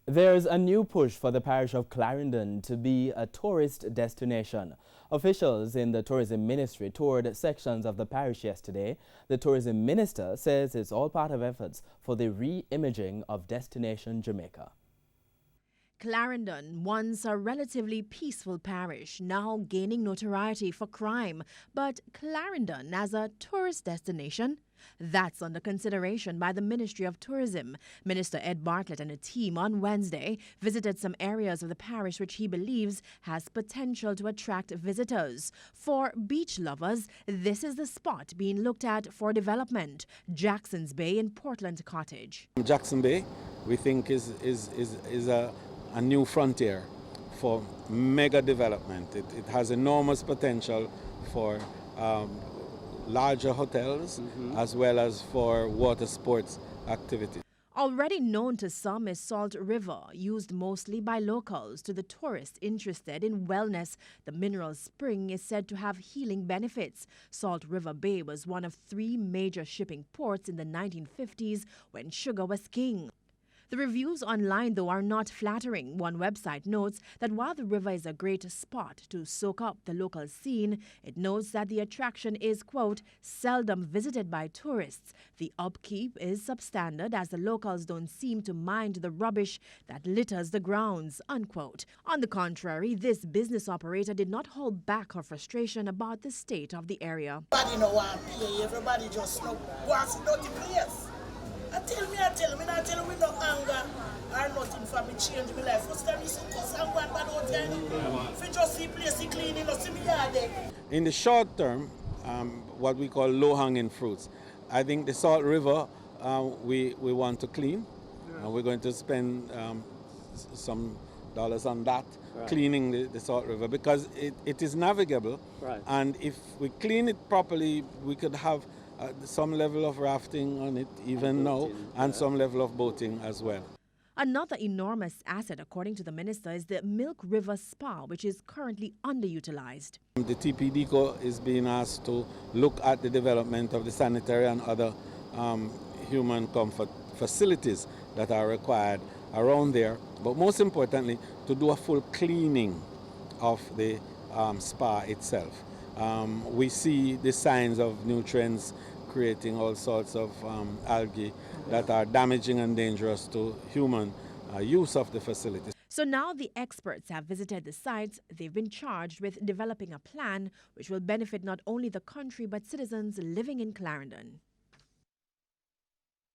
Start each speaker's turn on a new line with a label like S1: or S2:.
S1: There's a new push for the parish of Clarendon to be a tourist destination. Officials in the tourism ministry toured sections of the parish yesterday. The tourism minister says it's all part of efforts for the re-imaging of destination Jamaica.
S2: Clarendon, once a relatively peaceful parish, now gaining notoriety for crime. But Clarendon as a tourist destination? That's under consideration by the Ministry of Tourism. Minister Ed Bartlett and a team on Wednesday visited some areas of the parish which he believes has potential to attract visitors. For beach lovers, this is the spot being looked at for development. Jackson's Bay in Portland Cottage.
S3: Jackson Bay, we think, is a new frontier for mega development. It has enormous potential for larger hotels as well as for water sports activities.
S2: Already known to some is Salt River, used mostly by locals. To the tourists interested in wellness, the mineral spring is said to have healing benefits. Salt River Bay was one of 3 major shipping ports in the 1950s when sugar was king. The reviews online, though, are not flattering. One website notes that while the river is a great spot to soak up the local scene, it notes that the attraction is, quote, seldom visited by tourists. The upkeep is substandard as the locals don't seem to mind the rubbish that litters the grounds, unquote. On the contrary, this business operator did not hold back her frustration about the state of the area.
S4: Everybody know what I pay. Everybody just wants to dirty place. I tell me, no anger or nothing for me change my life. First time you see cause I'm going bad out there. If you just see place clean, you know, see me yard there.
S3: In the short term, what we call low-hanging fruits, I think the Salt River we want to clean. We're going to spend some dollars on that, cleaning the Salt River, because it is navigable. Right. And if we clean it properly, we could have some level of rafting on it even now, and some level of boating as well.
S2: Another enormous asset, according to the minister, is the Milk River Spa, which is currently underutilized.
S3: The TPDCO is being asked to look at the development of the sanitary and other human comfort facilities that are required around there, but most importantly, to do a full cleaning of the spa itself. We see the signs of nutrients creating all sorts of algae that are damaging and dangerous to human use of the facilities.
S2: So now the experts have visited the sites. They've been charged with developing a plan which will benefit not only the country but citizens living in Clarendon.